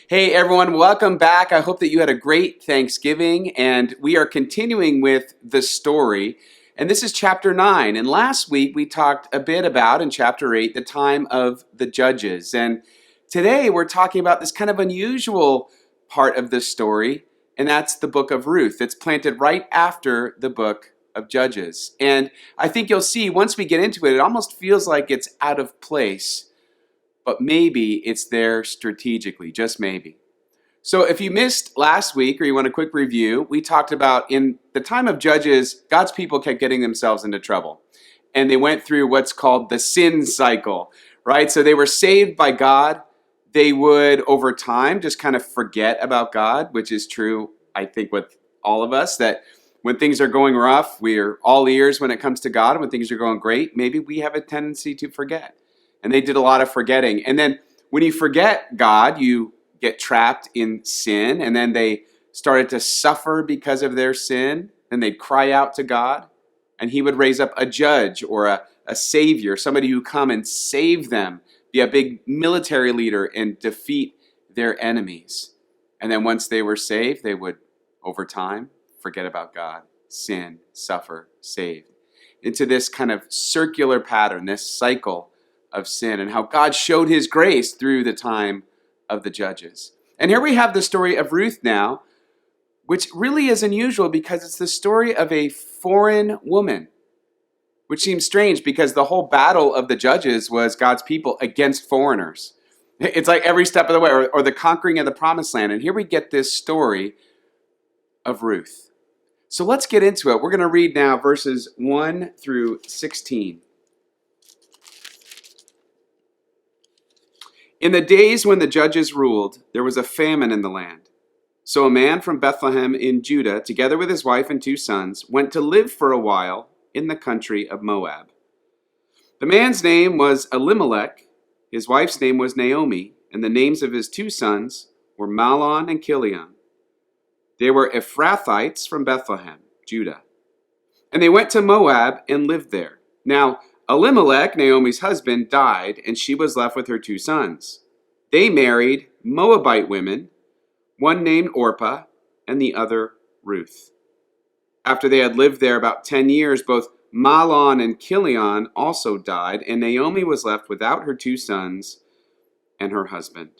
Hey everyone, welcome back. I hope that you had a great Thanksgiving, and we are continuing with the story. And this is chapter 9. And last week we talked a bit about, in chapter 8, the time of the judges. And today we're talking about this kind of unusual part of the story, and that's the book of Ruth. It's planted right after the book of Judges. And I think you'll see once we get into it, it almost feels like it's out of place. But maybe it's there strategically, just maybe. So if you missed last week or you want a quick review, we talked about in the time of Judges, God's people kept getting themselves into trouble. And they went through what's called the sin cycle, right? So they were saved by God. They would, over time, just kind of forget about God, which is true, I think, with all of us, that when things are going rough, we're all ears when it comes to God. And when things are going great, maybe we have a tendency to forget. And they did a lot of forgetting. And then when you forget God, you get trapped in sin. And then they started to suffer because of their sin. And they'd cry out to God. And he would raise up a judge or a savior, somebody who come and save them, be a big military leader and defeat their enemies. And then once they were saved, they would, over time, forget about God, sin, suffer, saved. Into this kind of circular pattern, this cycle of sin, and how God showed his grace through the time of the judges. And here we have the story of Ruth now, which really is unusual because it's the story of a foreign woman, which seems strange because the whole battle of the judges was God's people against foreigners. It's like every step of the way, or the conquering of the promised land. And here we get this story of Ruth. So let's get into it. We're going to read now verses 1 through 16. In the days when the judges ruled, there was a famine in the land. So a man from Bethlehem in Judah, together with his wife and 2 sons, went to live for a while in the country of Moab. The man's name was Elimelech, his wife's name was Naomi, and the names of his 2 sons were Mahlon and Chilion. They were Ephrathites from Bethlehem, Judah. And they went to Moab and lived there. Now, Elimelech, Naomi's husband, died, and she was left with her 2 sons. They married Moabite women, one named Orpah and the other Ruth. After they had lived there about 10 years, both Mahlon and Chilion also died, and Naomi was left without her 2 sons and her husband.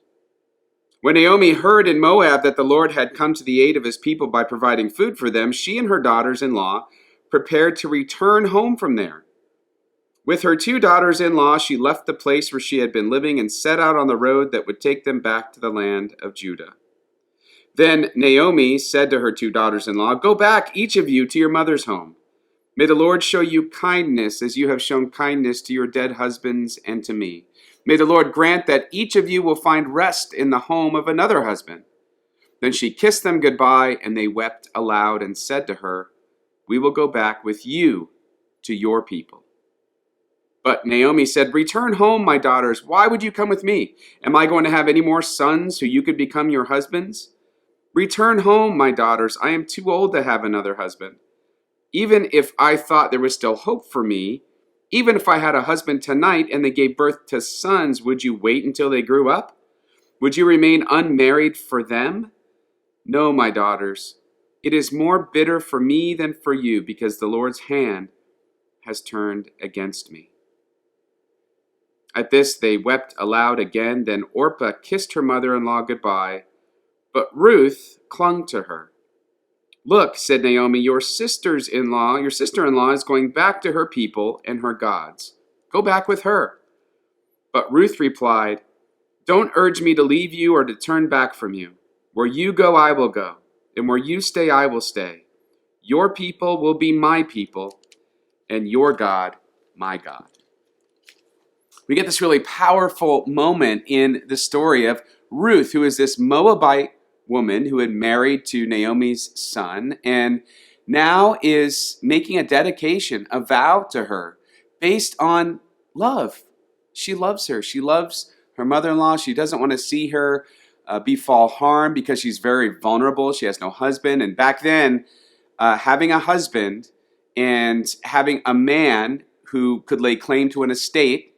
When Naomi heard in Moab that the Lord had come to the aid of his people by providing food for them, she and her daughters-in-law prepared to return home from there. With her 2 daughters-in-law, she left the place where she had been living and set out on the road that would take them back to the land of Judah. Then Naomi said to her 2 daughters-in-law, "Go back, each of you, to your mother's home. May the Lord show you kindness as you have shown kindness to your dead husbands and to me. May the Lord grant that each of you will find rest in the home of another husband." Then she kissed them goodbye, and they wept aloud and said to her, "We will go back with you to your people." But Naomi said, "Return home, my daughters. Why would you come with me? Am I going to have any more sons who you could become your husbands? Return home, my daughters. I am too old to have another husband. Even if I thought there was still hope for me, even if I had a husband tonight and they gave birth to sons, would you wait until they grew up? Would you remain unmarried for them? No, my daughters. It is more bitter for me than for you, because the Lord's hand has turned against me." At this they wept aloud again. Then Orpah kissed her mother-in-law goodbye, but Ruth clung to her. "Look," said Naomi, your sister-in-law is going back to her people and her gods. Go back with her." But Ruth replied, "Don't urge me to leave you or to turn back from you. Where you go, I will go, and where you stay, I will stay. Your people will be my people, and your God, my God." We get this really powerful moment in the story of Ruth, who is this Moabite woman who had married to Naomi's son and now is making a dedication, a vow to her based on love. She loves her. She loves her mother-in-law. She doesn't want to see her befall harm because she's very vulnerable. She has no husband. And back then, having a husband and having a man who could lay claim to an estate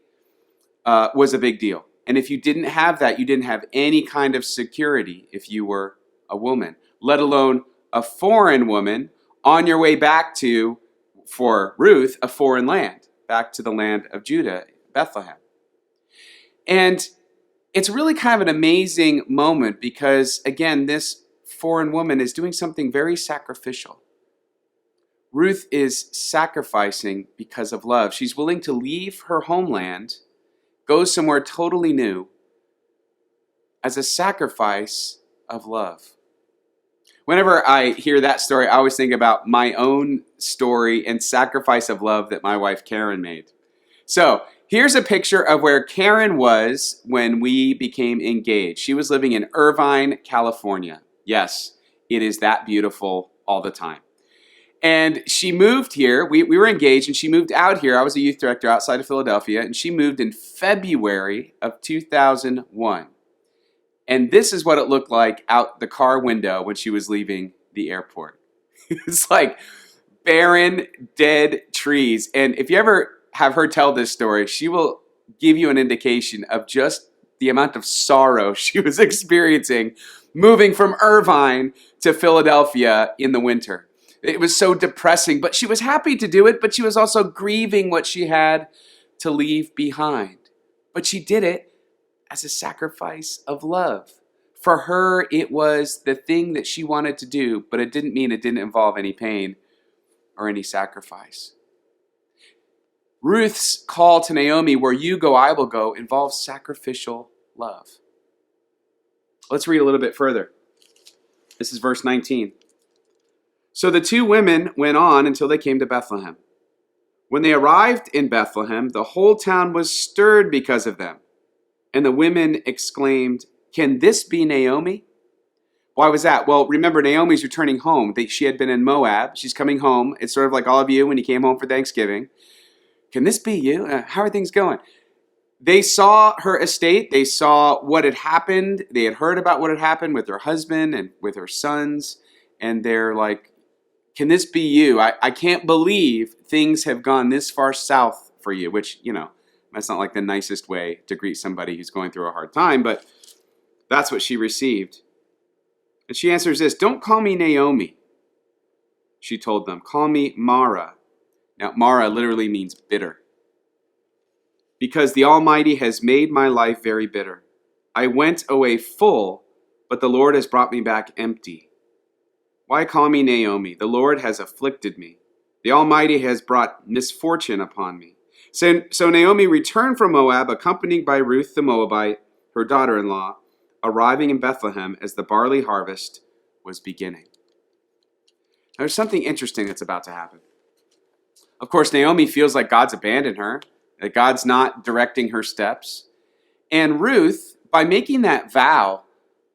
was a big deal. And if you didn't have that, you didn't have any kind of security if you were a woman, let alone a foreign woman on your way back to, for Ruth, a foreign land, back to the land of Judah, Bethlehem. And it's really kind of an amazing moment because, again, this foreign woman is doing something very sacrificial. Ruth is sacrificing because of love. She's willing to leave her homeland, go somewhere totally new, as a sacrifice of love. Whenever I hear that story, I always think about my own story and sacrifice of love that my wife Karen made. So here's a picture of where Karen was when we became engaged. She was living in Irvine, California. Yes, it is that beautiful all the time. And she moved here. We were engaged, and she moved out here. I was a youth director outside of Philadelphia, and she moved in February of 2001. And this is what it looked like out the car window when she was leaving the airport. It's like barren, dead trees. And if you ever have her tell this story, she will give you an indication of just the amount of sorrow she was experiencing moving from Irvine to Philadelphia in the winter. It was so depressing, but she was happy to do it, but she was also grieving what she had to leave behind. But she did it as a sacrifice of love. For her, it was the thing that she wanted to do, but it didn't mean it didn't involve any pain or any sacrifice. Ruth's call to Naomi, where you go, I will go, involves sacrificial love. Let's read a little bit further. This is verse 19. So the two women went on until they came to Bethlehem. When they arrived in Bethlehem, the whole town was stirred because of them. And the women exclaimed, "Can this be Naomi?" Why was that? Well, remember, Naomi's returning home. She had been in Moab. She's coming home. It's sort of like all of you when you came home for Thanksgiving. Can this be you? How are things going? They saw her estate. They saw what had happened. They had heard about what had happened with her husband and with her sons. And they're like, can this be you? I can't believe things have gone this far south for you, which, that's not like the nicest way to greet somebody who's going through a hard time, but that's what she received. And she answers this, "Don't call me Naomi," she told them. "Call me Mara." Now, Mara literally means bitter. "Because the Almighty has made my life very bitter. I went away full, but the Lord has brought me back empty. Why call me Naomi? The Lord has afflicted me. The Almighty has brought misfortune upon me." So Naomi returned from Moab, accompanied by Ruth the Moabite, her daughter-in-law, arriving in Bethlehem as the barley harvest was beginning. Now, there's something interesting that's about to happen. Of course, Naomi feels like God's abandoned her, that God's not directing her steps. And Ruth, by making that vow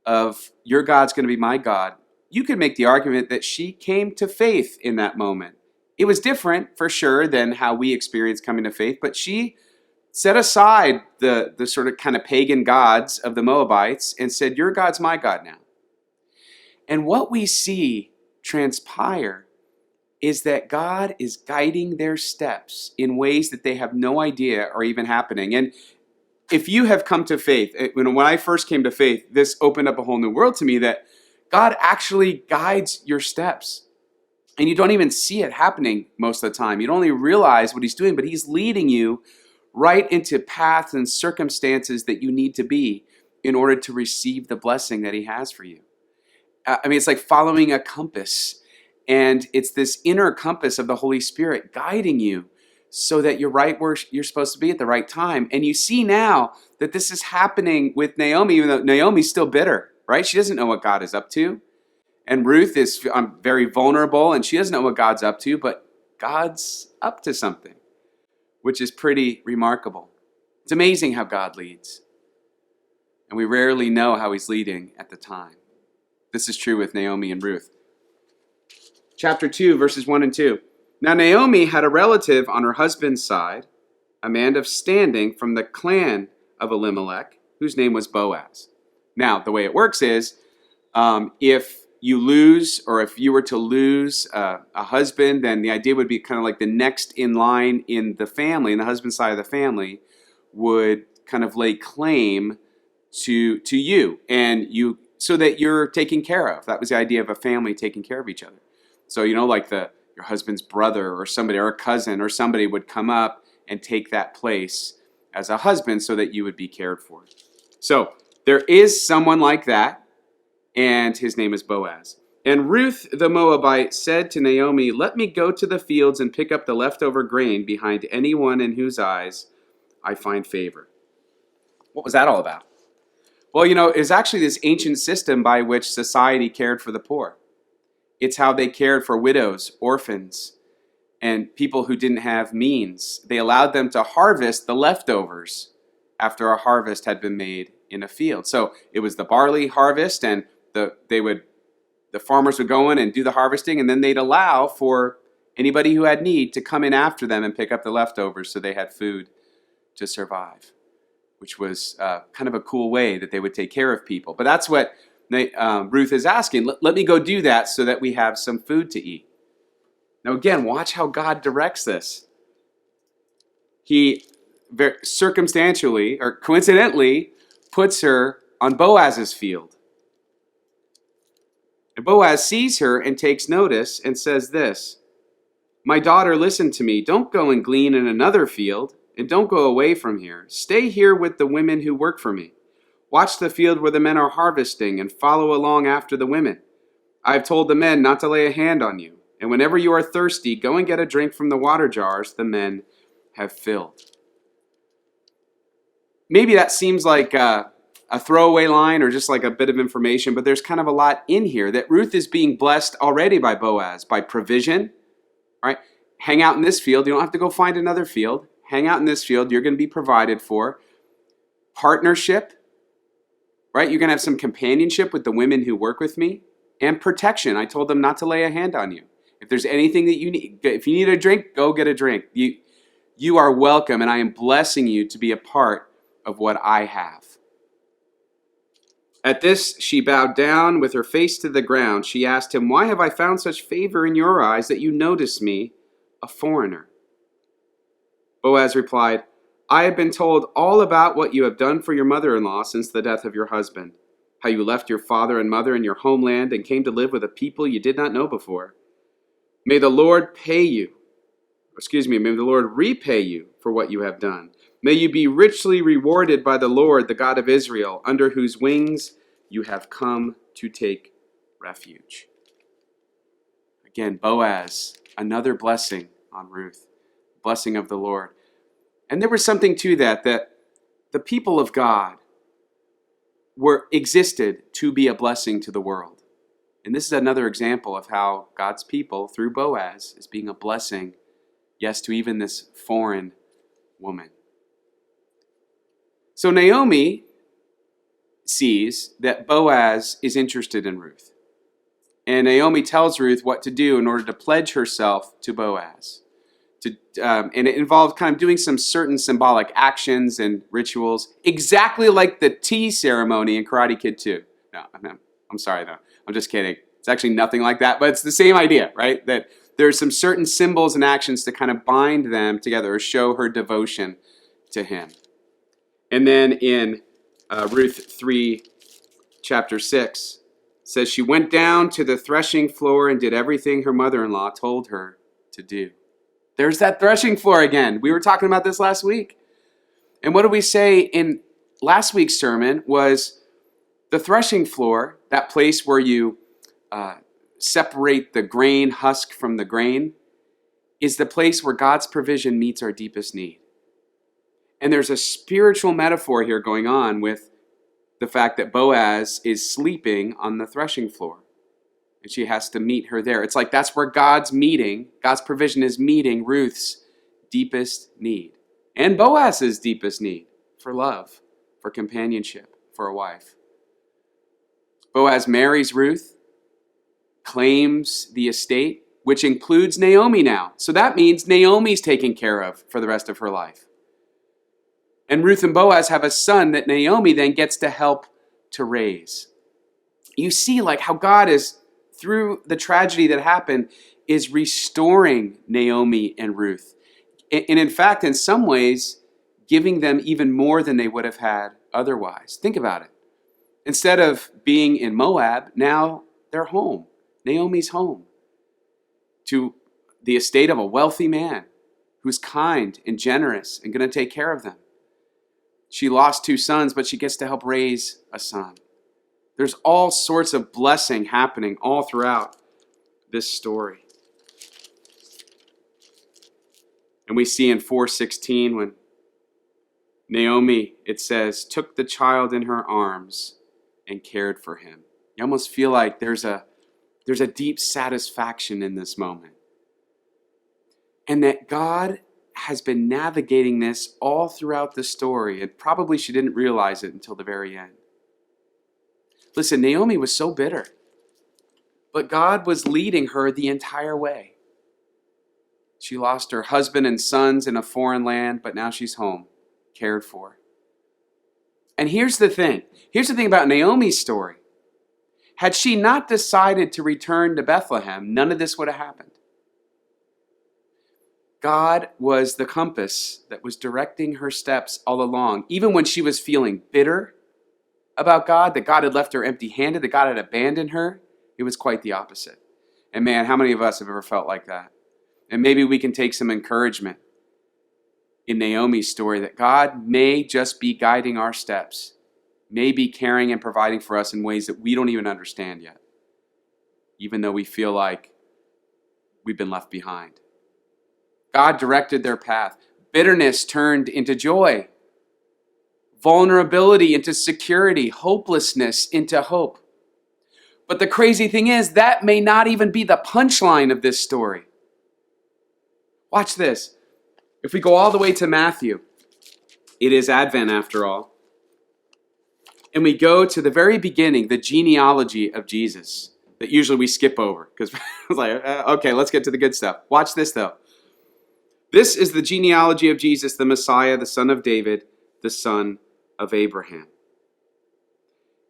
of, your God's going to be my God, you could make the argument that she came to faith in that moment. It was different, for sure, than how we experience coming to faith, but she set aside the sort of kind of pagan gods of the Moabites and said, your God's my God now. And what we see transpire is that God is guiding their steps in ways that they have no idea are even happening. And if you have come to faith, when I first came to faith, this opened up a whole new world to me, that God actually guides your steps. And you don't even see it happening most of the time. You don't only realize what he's doing, but he's leading you right into paths and circumstances that you need to be in order to receive the blessing that he has for you. It's like following a compass. And it's this inner compass of the Holy Spirit guiding you so that you're right where you're supposed to be at the right time. And you see now that this is happening with Naomi, even though Naomi's still bitter, right? She doesn't know what God is up to. And Ruth is very vulnerable, and she doesn't know what God's up to, but God's up to something, which is pretty remarkable. It's amazing how God leads. And we rarely know how he's leading at the time. This is true with Naomi and Ruth. Chapter 2, verses 1 and 2. Now Naomi had a relative on her husband's side, a man of standing from the clan of Elimelech, whose name was Boaz. Now, the way it works is, if you lose, or if you were to lose a husband, then the idea would be kind of like the next in line in the family, in the husband's side of the family, would kind of lay claim to you, and you, so that you're taken care of. That was the idea of a family taking care of each other. So, like your husband's brother or somebody, or a cousin or somebody would come up and take that place as a husband so that you would be cared for. So there is someone like that, and his name is Boaz. And Ruth the Moabite said to Naomi, "Let me go to the fields and pick up the leftover grain behind anyone in whose eyes I find favor." What was that all about? Well, it's actually this ancient system by which society cared for the poor. It's how they cared for widows, orphans, and people who didn't have means. They allowed them to harvest the leftovers after a harvest had been made in a field. So it was the barley harvest, and the farmers would go in and do the harvesting, and then they'd allow for anybody who had need to come in after them and pick up the leftovers so they had food to survive, which was kind of a cool way that they would take care of people. But that's what Ruth is asking. Let me go do that so that we have some food to eat. Now again, watch how God directs this. He very circumstantially or coincidentally puts her on Boaz's field. And Boaz sees her and takes notice and says this, "My daughter, listen to me. Don't go and glean in another field, and don't go away from here. Stay here with the women who work for me. Watch the field where the men are harvesting and follow along after the women. I have told the men not to lay a hand on you. And whenever you are thirsty, go and get a drink from the water jars the men have filled." Maybe that seems like a throwaway line or just like a bit of information, but there's kind of a lot in here that Ruth is being blessed already by Boaz, by provision, right? Hang out in this field. You don't have to go find another field. Hang out in this field. You're going to be provided for. Partnership, right? You're going to have some companionship with the women who work with me. And protection. I told them not to lay a hand on you. If there's anything that you need, if you need a drink, go get a drink. You are welcome, and I am blessing you to be a part of what I have. At this, she bowed down with her face to the ground. She asked him, "Why have I found such favor in your eyes that you notice me, a foreigner?" Boaz replied, "I have been told all about what you have done for your mother-in-law since the death of your husband, how you left your father and mother in your homeland and came to live with a people you did not know before. May the Lord repay you for what you have done. May you be richly rewarded by the Lord, the God of Israel, under whose wings you have come to take refuge." Again, Boaz, another blessing on Ruth, blessing of the Lord. And there was something to that the people of God existed to be a blessing to the world. And this is another example of how God's people, through Boaz, is being a blessing, yes, to even this foreign woman. So Naomi sees that Boaz is interested in Ruth. And Naomi tells Ruth what to do in order to pledge herself to Boaz. And it involved kind of doing some certain symbolic actions and rituals, exactly like the tea ceremony in Karate Kid 2. No, I'm sorry, though. I'm just kidding. It's actually nothing like that, but it's the same idea, right? That there's some certain symbols and actions to kind of bind them together or show her devotion to him. And then in Ruth 3, chapter 6, says she went down to the threshing floor and did everything her mother-in-law told her to do. There's that threshing floor again. We were talking about this last week. And what did we say in last week's sermon was the threshing floor, that place where you separate the grain husk from the grain, is the place where God's provision meets our deepest need. And there's a spiritual metaphor here going on with the fact that Boaz is sleeping on the threshing floor. And she has to meet her there. It's like that's where God's provision is meeting Ruth's deepest need. And Boaz's deepest need for love, for companionship, for a wife. Boaz marries Ruth, claims the estate, which includes Naomi now. So that means Naomi's taken care of for the rest of her life. And Ruth and Boaz have a son that Naomi then gets to help to raise. You see like how God is, through the tragedy that happened, is restoring Naomi and Ruth. And in fact, in some ways, giving them even more than they would have had otherwise. Think about it. Instead of being in Moab, now they're home. Naomi's home to the estate of a wealthy man who's kind and generous and going to take care of them. She lost 2 sons, but she gets to help raise a son. There's all sorts of blessing happening all throughout this story. And we see in 4:16 when Naomi, it says, took the child in her arms and cared for him. You almost feel like there's a deep satisfaction in this moment. And that God has been navigating this all throughout the story, and probably she didn't realize it until the very end. Listen, Naomi was so bitter, but God was leading her the entire way. She lost her husband and sons in a foreign land, but now she's home, cared for. And here's the thing. Here's the thing about Naomi's story. Had she not decided to return to Bethlehem, none of this would have happened. God was the compass that was directing her steps all along, even when she was feeling bitter about God, that God had left her empty-handed, that God had abandoned her. It was quite the opposite. And man, how many of us have ever felt like that? And maybe we can take some encouragement in Naomi's story that God may just be guiding our steps, may be caring and providing for us in ways that we don't even understand yet, even though we feel like we've been left behind. God directed their path. Bitterness turned into joy. Vulnerability into security. Hopelessness into hope. But the crazy thing is, that may not even be the punchline of this story. Watch this. If we go all the way to Matthew, it is Advent after all, and we go to the very beginning, the genealogy of Jesus, that usually we skip over, because it's like, okay, let's get to the good stuff. Watch this though. This is the genealogy of Jesus, the Messiah, the son of David, the son of Abraham.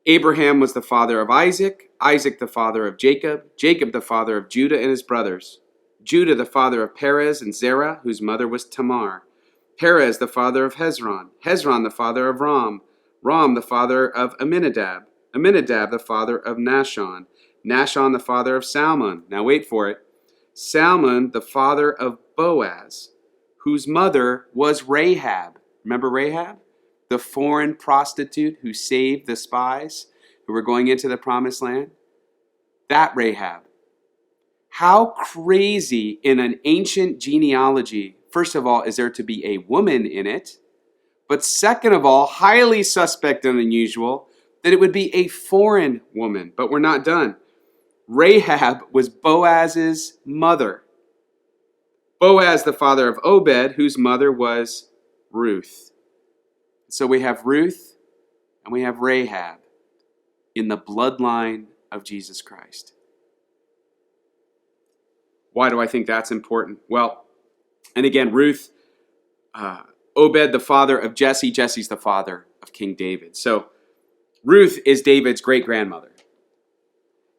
Abraham was the father of Isaac, Isaac the father of Jacob, Jacob the father of Judah and his brothers, Judah the father of Perez and Zerah, whose mother was Tamar, Perez the father of Hezron, Hezron the father of Ram, Ram the father of Amminadab, Amminadab the father of Nahshon, Nahshon the father of Salmon. Now wait for it. Salmon the father of Boaz, whose mother was Rahab. Remember Rahab? The foreign prostitute who saved the spies who were going into the promised land? That Rahab. How crazy in an ancient genealogy, first of all, is there to be a woman in it? But second of all, highly suspect and unusual that it would be a foreign woman. But we're not done. Rahab was Boaz's mother. Boaz, the father of Obed, whose mother was Ruth. So we have Ruth and we have Rahab in the bloodline of Jesus Christ. Why do I think that's important? Well, and again, Ruth, Obed, the father of Jesse. Jesse's the father of King David. So Ruth is David's great-grandmother.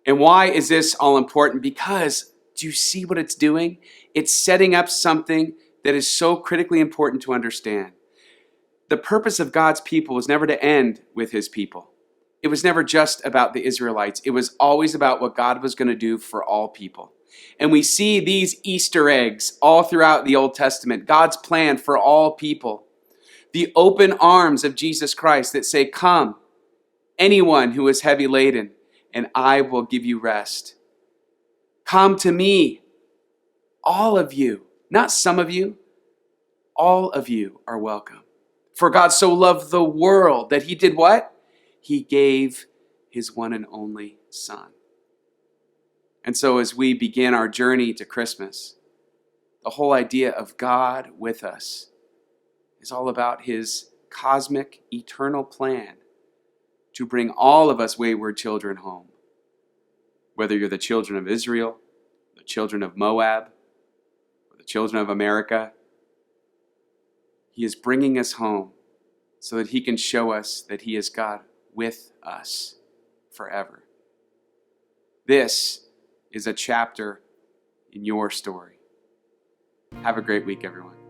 And why is this all important? Because do you see what it's doing? It's setting up something that is so critically important to understand. The purpose of God's people was never to end with his people. It was never just about the Israelites. It was always about what God was going to do for all people. And we see these Easter eggs all throughout the Old Testament. God's plan for all people. The open arms of Jesus Christ that say, come, anyone who is heavy laden, and I will give you rest. Come to me, all of you, not some of you, all of you are welcome. For God so loved the world that he did what? He gave his one and only Son. And so as we begin our journey to Christmas, the whole idea of God with us is all about his cosmic, eternal plan to bring all of us wayward children home. Whether you're the children of Israel, the children of Moab, or the children of America, he is bringing us home so that he can show us that he is God with us forever. This is a chapter in your story. Have a great week, everyone.